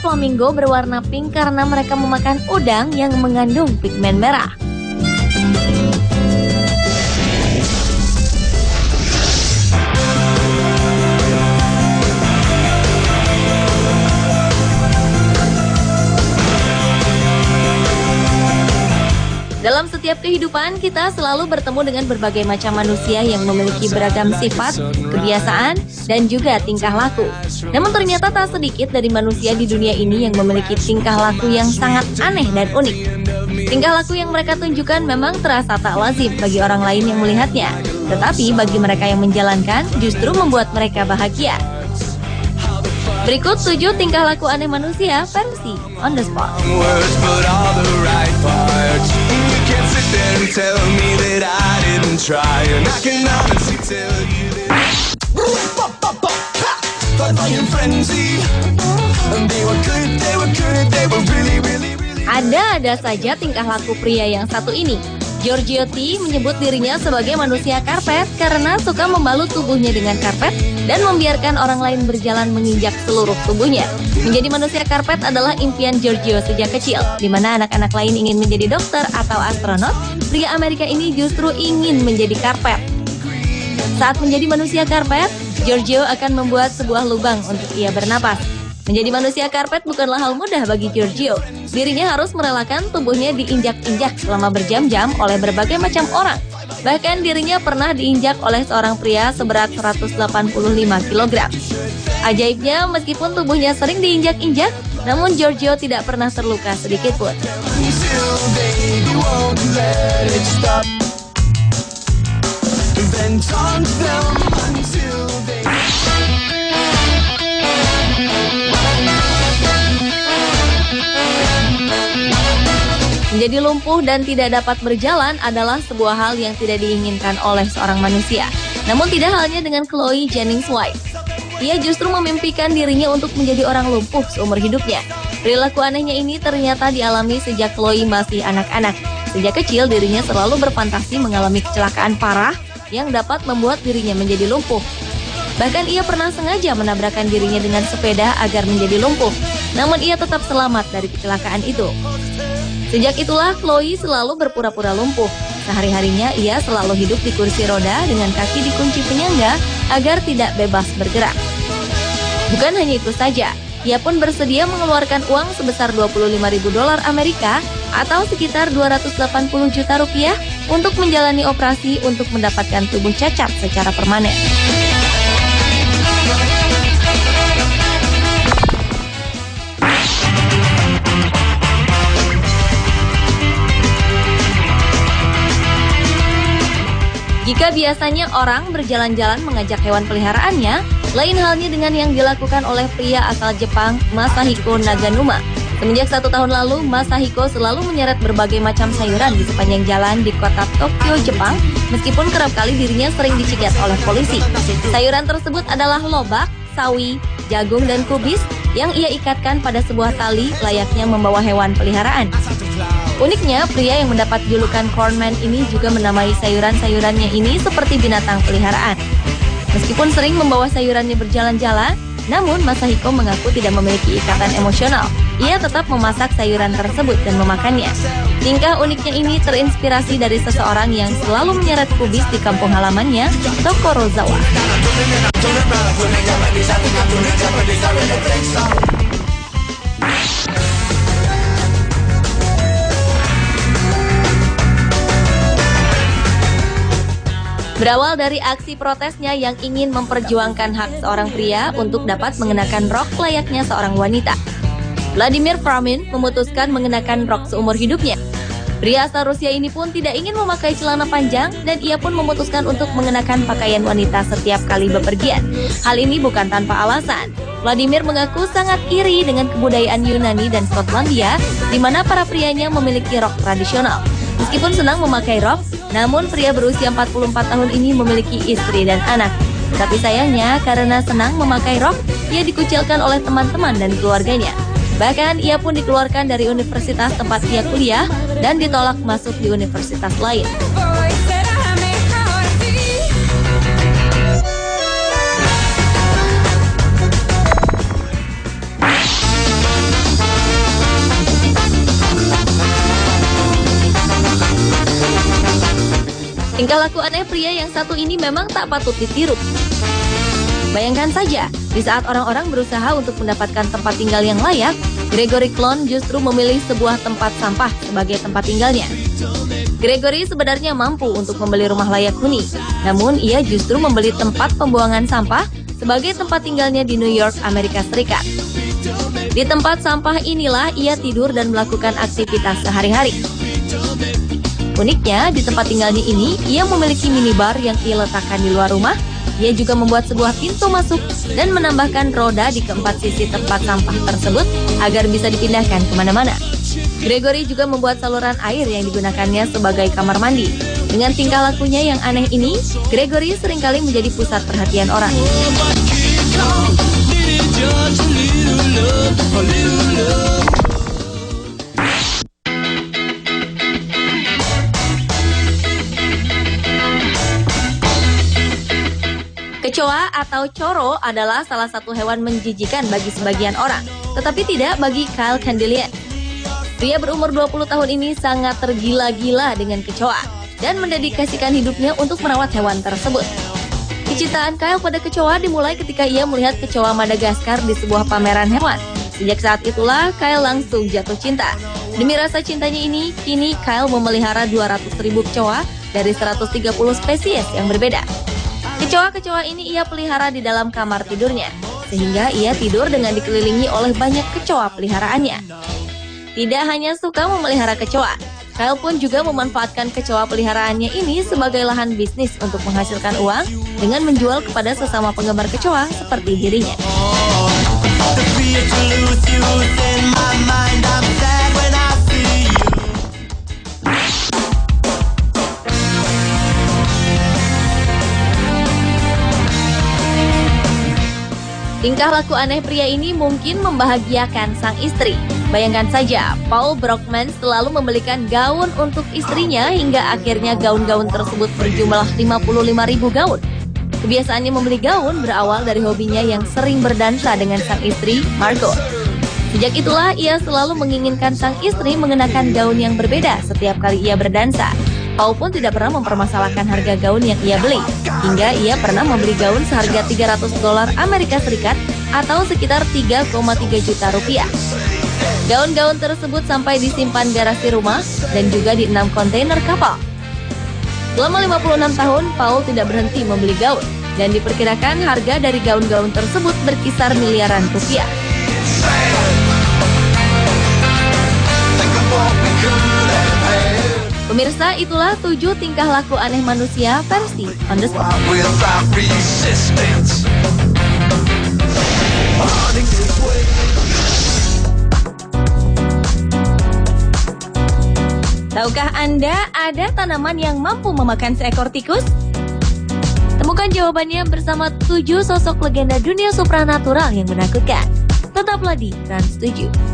flamingo berwarna pink karena mereka memakan udang yang mengandung pigmen merah. Dalam setiap kehidupan, kita selalu bertemu dengan berbagai macam manusia yang memiliki beragam sifat, kebiasaan, dan juga tingkah laku. Namun ternyata tak sedikit dari manusia di dunia ini yang memiliki tingkah laku yang sangat aneh dan unik. Tingkah laku yang mereka tunjukkan memang terasa tak lazim bagi orang lain yang melihatnya. Tetapi bagi mereka yang menjalankan, justru membuat mereka bahagia. Berikut 7 tingkah laku aneh manusia versi On The Spot. Ada saja tingkah laku pria yang satu ini. Giorgio T menyebut dirinya sebagai manusia karpet karena suka membalut tubuhnya dengan karpet dan membiarkan orang lain berjalan menginjak seluruh tubuhnya. Menjadi manusia karpet adalah impian Giorgio sejak kecil, di mana anak-anak lain ingin menjadi dokter atau astronot, pria Amerika ini justru ingin menjadi karpet. Saat menjadi manusia karpet, Giorgio akan membuat sebuah lubang untuk ia bernapas. Menjadi manusia karpet bukanlah hal mudah bagi Giorgio. Dirinya harus merelakan tubuhnya diinjak-injak selama berjam-jam oleh berbagai macam orang. Bahkan dirinya pernah diinjak oleh seorang pria seberat 185 kg. Ajaibnya, meskipun tubuhnya sering diinjak-injak, namun Giorgio tidak pernah terluka sedikit pun. Menjadi lumpuh dan tidak dapat berjalan adalah sebuah hal yang tidak diinginkan oleh seorang manusia. Namun tidak halnya dengan Chloe Jennings White. Ia justru memimpikan dirinya untuk menjadi orang lumpuh seumur hidupnya. Perilaku anehnya ini ternyata dialami sejak Chloe masih anak-anak. Sejak kecil dirinya selalu berfantasi mengalami kecelakaan parah yang dapat membuat dirinya menjadi lumpuh. Bahkan ia pernah sengaja menabrakkan dirinya dengan sepeda agar menjadi lumpuh. Namun ia tetap selamat dari kecelakaan itu. Sejak itulah Chloe selalu berpura-pura lumpuh. Sehari-harinya ia selalu hidup di kursi roda dengan kaki dikunci penyangga agar tidak bebas bergerak. Bukan hanya itu saja, ia pun bersedia mengeluarkan uang sebesar $25.000 Amerika atau sekitar 280 juta rupiah untuk menjalani operasi untuk mendapatkan tubuh cacat secara permanen. Jika biasanya orang berjalan-jalan mengajak hewan peliharaannya, lain halnya dengan yang dilakukan oleh pria asal Jepang, Masahiko Naganuma. Semenjak 1 tahun lalu, Masahiko selalu menyeret berbagai macam sayuran di sepanjang jalan di kota Tokyo, Jepang, meskipun kerap kali dirinya sering dicegat oleh polisi. Sayuran tersebut adalah lobak, sawi, jagung, dan kubis yang ia ikatkan pada sebuah tali layaknya membawa hewan peliharaan. Uniknya, pria yang mendapat julukan Cornman ini juga menamai sayuran-sayurannya ini seperti binatang peliharaan. Meskipun sering membawa sayurannya berjalan-jalan, namun Masahiko mengaku tidak memiliki ikatan emosional. Ia tetap memasak sayuran tersebut dan memakannya. Tingkah uniknya ini terinspirasi dari seseorang yang selalu menyeret kubis di kampung halamannya, Tokorozawa. Berawal dari aksi protesnya yang ingin memperjuangkan hak seorang pria untuk dapat mengenakan rok layaknya seorang wanita, Vladimir Framin memutuskan mengenakan rok seumur hidupnya. Pria asal Rusia ini pun tidak ingin memakai celana panjang dan ia pun memutuskan untuk mengenakan pakaian wanita setiap kali bepergian. Hal ini bukan tanpa alasan. Vladimir mengaku sangat iri dengan kebudayaan Yunani dan Skotlandia, di mana para prianya memiliki rok tradisional. Meskipun senang memakai rok, namun pria berusia 44 tahun ini memiliki istri dan anak. Tapi sayangnya, karena senang memakai rok, ia dikucilkan oleh teman-teman dan keluarganya. Bahkan ia pun dikeluarkan dari universitas tempat ia kuliah dan ditolak masuk di universitas lain. Tingkah laku aneh pria yang satu ini memang tak patut ditiru. Bayangkan saja, di saat orang-orang berusaha untuk mendapatkan tempat tinggal yang layak, Gregory Klon justru memilih sebuah tempat sampah sebagai tempat tinggalnya. Gregory sebenarnya mampu untuk membeli rumah layak huni, namun ia justru membeli tempat pembuangan sampah sebagai tempat tinggalnya di New York, Amerika Serikat. Di tempat sampah inilah ia tidur dan melakukan aktivitas sehari-hari. Uniknya, di tempat tinggalnya ini, ia memiliki minibar yang ia letakkan di luar rumah. Ia juga membuat sebuah pintu masuk dan menambahkan roda di keempat sisi tempat sampah tersebut agar bisa dipindahkan kemana-mana. Gregory juga membuat saluran air yang digunakannya sebagai kamar mandi. Dengan tingkah lakunya yang aneh ini, Gregory seringkali menjadi pusat perhatian orang. Kecoa atau coro adalah salah satu hewan menjijikan bagi sebagian orang, tetapi tidak bagi Kyle Candelian. Pria berumur 20 tahun ini sangat tergila-gila dengan kecoa dan mendedikasikan hidupnya untuk merawat hewan tersebut. Kecintaan Kyle pada kecoa dimulai ketika ia melihat kecoa Madagaskar di sebuah pameran hewan. Sejak saat itulah Kyle langsung jatuh cinta. Demi rasa cintanya ini, kini Kyle memelihara 200.000 kecoa dari 130 spesies yang berbeda. Kecoa-kecoa ini ia pelihara di dalam kamar tidurnya, sehingga ia tidur dengan dikelilingi oleh banyak kecoa peliharaannya. Tidak hanya suka memelihara kecoa, Kyle pun juga memanfaatkan kecoa peliharaannya ini sebagai lahan bisnis untuk menghasilkan uang dengan menjual kepada sesama penggemar kecoa seperti dirinya. Tingkah laku aneh pria ini mungkin membahagiakan sang istri. Bayangkan saja, Paul Brockman selalu membelikan gaun untuk istrinya hingga akhirnya gaun-gaun tersebut berjumlah 55.000 gaun. Kebiasaannya membeli gaun berawal dari hobinya yang sering berdansa dengan sang istri, Margot. Sejak itulah ia selalu menginginkan sang istri mengenakan gaun yang berbeda setiap kali ia berdansa. Paul pun tidak pernah mempermasalahkan harga gaun yang ia beli, hingga ia pernah membeli gaun seharga $300 Amerika Serikat atau sekitar 3,3 juta rupiah. Gaun-gaun tersebut sampai disimpan garasi rumah dan juga di 6 kontainer kapal. Selama 56 tahun, Paul tidak berhenti membeli gaun, dan diperkirakan harga dari gaun-gaun tersebut berkisar miliaran rupiah. Pemirsa, itulah 7 tingkah laku aneh manusia versi On The Spot. Tahukah Anda ada tanaman yang mampu memakan seekor tikus? Temukan jawabannya bersama 7 sosok legenda dunia supranatural yang menakutkan. Tetaplah di Trans 7.